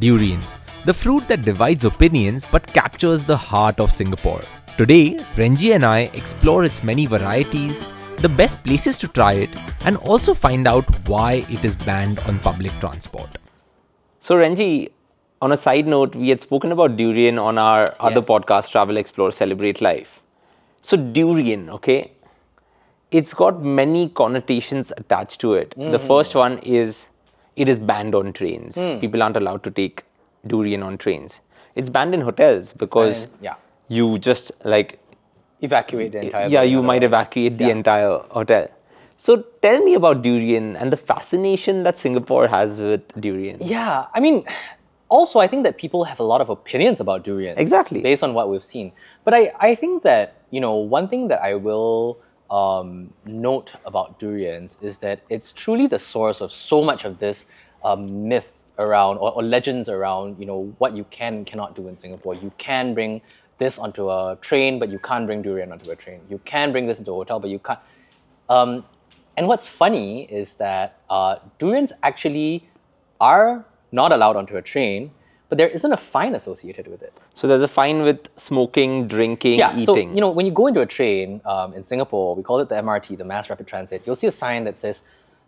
Durian, the fruit that divides opinions but captures the heart of Singapore. Today, Renjie and I explore its many varieties, the best places to try it, and also find out why it is banned on public transport. So Renjie, on a side note, we had spoken about durian on our other podcast, Travel, Explore, Celebrate Life. So durian, okay, it's got many connotations attached to it. The first one is it is banned on trains. People aren't allowed to take durian on trains. It's banned in hotels because you just like evacuate the entire building. You might evacuate the entire hotel. So tell me about durian and the fascination that Singapore has with durian. Yeah, I mean, also I think that people have a lot of opinions about durian. Exactly. Based on what we've seen. But I think that, one thing that I will note about durians is that it's truly the source of so much of this myth around or legends around what you can and cannot do in Singapore. You can bring this onto a train, but you can't bring durian onto a train. You can bring this into a hotel, but you can't. And what's funny is that durians actually are not allowed onto a train, but there isn't a fine associated with it. So there's a fine with smoking, drinking, eating. So, when you go into a train in Singapore, we call it the MRT, the Mass Rapid Transit, you'll see a sign that says,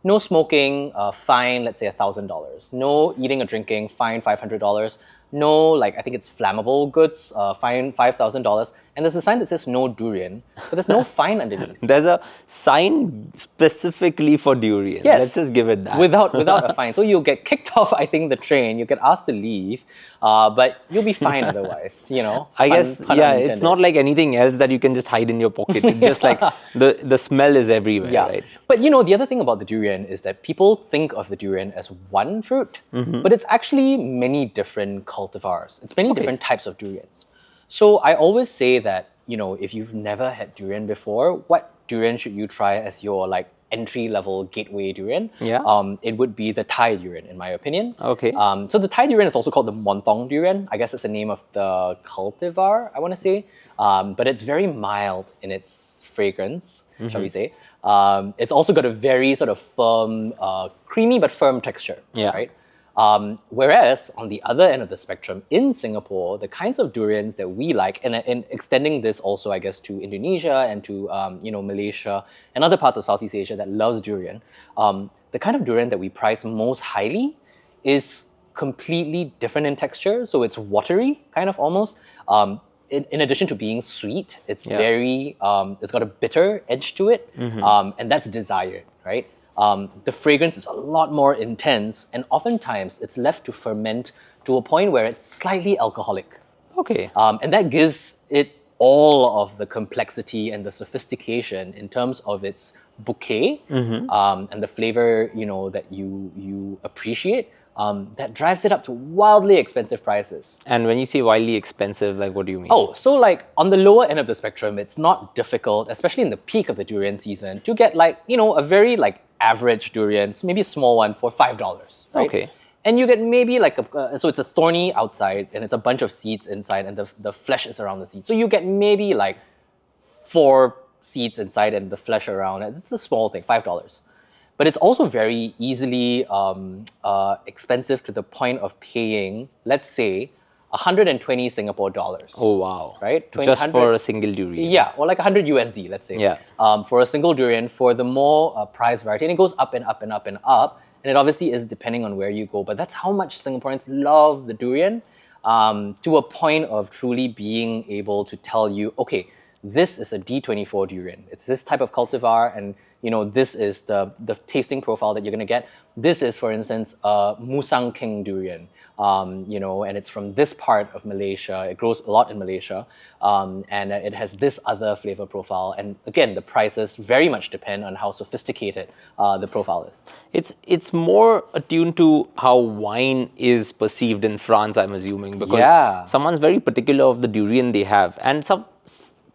no smoking, fine, let's say $1,000. No eating or drinking, fine $500. No, I think it's flammable goods, fine $5,000. And there's a sign that says no durian, but there's no fine underneath. There's a sign specifically for durian. Yes. Let's just give it that. Without a fine. So you'll get kicked off, I think, the train. You get asked to leave, but you'll be fine otherwise, I guess, it's not like anything else that you can just hide in your pocket. It's just like the smell is everywhere, right? But the other thing about the durian is that people think of the durian as one fruit, but it's actually many different cultivars. It's many different types of durians. So I always say that, if you've never had durian before, what durian should you try as your entry-level gateway durian? It would be the Thai durian, in my opinion. Okay. So the Thai durian is also called the Montong durian. I guess that's the name of the cultivar, I want to say. But it's very mild in its fragrance, shall we say. It's also got a very sort of firm, creamy but firm texture, right? Whereas on the other end of the spectrum, in Singapore, the kinds of durians that we like, and extending this also, I guess, to Indonesia and to Malaysia and other parts of Southeast Asia that loves durian, the kind of durian that we price most highly is completely different in texture. So it's watery, kind of almost. In addition to being sweet, it's very, it's got a bitter edge to it, and that's desired, right? The fragrance is a lot more intense, and oftentimes it's left to ferment to a point where it's slightly alcoholic. Okay. And that gives it all of the complexity and the sophistication in terms of its bouquet and the flavor, that you appreciate. That drives it up to wildly expensive prices. And when you say wildly expensive, what do you mean? Oh, so on the lower end of the spectrum, it's not difficult, especially in the peak of the durian season, to get a very average durian, maybe a small one for $5, right? Okay. And you get maybe so it's a thorny outside and it's a bunch of seeds inside and the flesh is around the seeds. So you get maybe 4 seeds inside and the flesh around. It's a small thing, $5. But it's also very easily expensive to the point of paying, let's say, 120 Singapore dollars. Oh, wow. Right? Just for a single durian. Yeah, or $100 USD, let's say. Yeah. For a single durian, for the more prized variety. And it goes up and up and up and up. And it obviously is depending on where you go. But that's how much Singaporeans love the durian to a point of truly being able to tell you, okay, this is a D24 durian. It's this type of cultivar, and this is the tasting profile that you're going to get. This is, for instance, Musang King durian, and it's from this part of Malaysia. It grows a lot in Malaysia, and it has this other flavor profile. And again, the prices very much depend on how sophisticated the profile is. It's more attuned to how wine is perceived in France, I'm assuming, because someone's very particular of the durian they have, and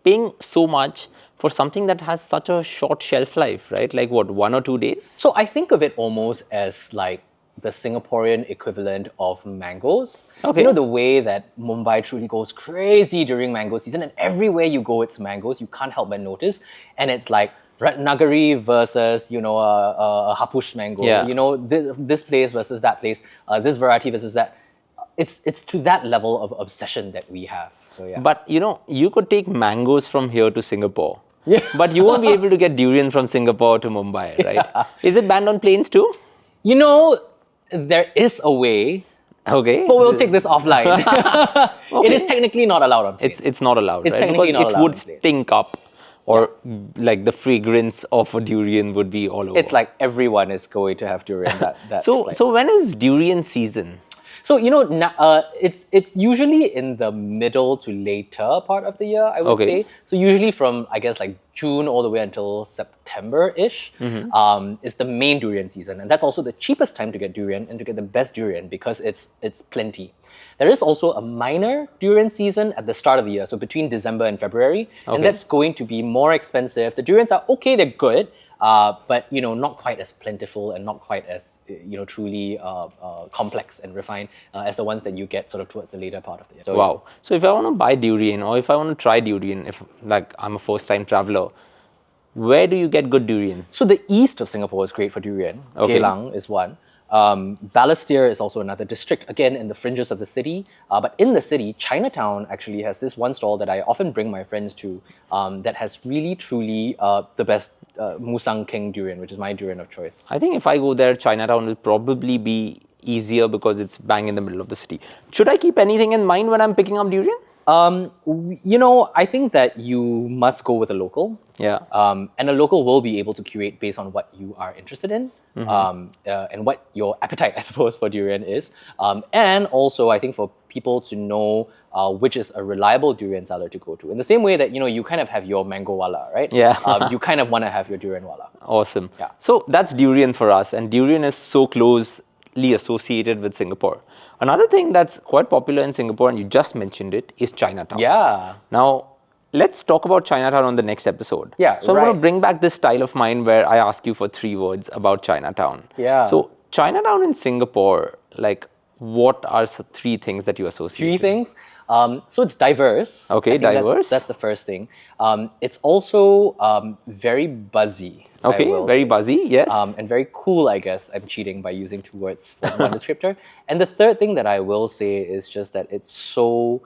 paying so much for something that has such a short shelf life, right? 1 or 2 days? So I think of it almost as the Singaporean equivalent of mangoes. Okay. The way that Mumbai truly goes crazy during mango season, and everywhere you go, it's mangoes. You can't help but notice. And it's Ratnagiri versus, a Hapush mango. This place versus that place. This variety versus that. it's to that level of obsession that we have. So yeah. But you could take mangoes from here to Singapore. Yeah. But you won't be able to get durian from Singapore to Mumbai, right? Yeah. Is it banned on planes too? There is a way, Okay. but we'll take this offline. Okay. It is technically not allowed on planes. It's not allowed, It's right? technically Because not it allowed would on planes. stink up, or like the fragrance of a durian would be all over. It's like everyone is going to have durian that flight. So when is durian season? So it's usually in the middle to later part of the year, I would Okay. say. So usually from, I guess, like June all the way until September-ish is the main durian season, and that's also the cheapest time to get durian and to get the best durian because it's plenty. There is also a minor durian season at the start of the year, so between December and February, and that's going to be more expensive. The durians are okay; they're good. But not quite as plentiful and not quite as truly complex and refined as the ones that you get sort of towards the later part of the year. So, Wow. So if I want to buy durian or if I want to try durian, if like I'm a first-time traveler, where do you get good durian? So the east of Singapore is great for durian. Okay. Geylang is one. Balestier is also another district, again in the fringes of the city. But in the city, Chinatown actually has this one stall that I often bring my friends to that has really, truly the best Musang King durian, which is my durian of choice. I think if I go there, Chinatown will probably be easier because it's bang in the middle of the city. Should I keep anything in mind when I'm picking up durian? I think that you must go with a local. Yeah. And a local will be able to curate based on what you are interested in and what your appetite, I suppose, for durian is. And also, I think for people to know which is a reliable durian seller to go to. In the same way that, you kind of have your mango wala, right? Yeah. You kind of want to have your durian wala. Awesome. Yeah. So that's durian for us, and durian is so closely associated with Singapore. Another thing that's quite popular in Singapore, and you just mentioned it, is Chinatown. Yeah. Now, let's talk about Chinatown on the next episode. Yeah, So I'm going to right. bring back this style of mine where I ask you for 3 words about Chinatown. Yeah. So Chinatown in Singapore, like, what are 3 things that you associate 3 with? things. So it's diverse. Okay, I think diverse. That's the first thing. It's also very buzzy. I Okay, will very say. buzzy, yes. And very cool, I guess. I'm cheating by using 2 words for one descriptor. And the third thing that I will say is just that it's so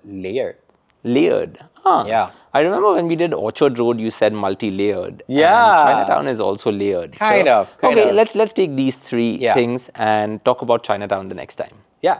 layered. Layered. Ah. Yeah. I remember when we did Orchard Road, you said multi-layered. Yeah. And Chinatown is also layered. Kind of. Okay, let's take these 3 Yeah. things and talk about Chinatown the next time. Yeah.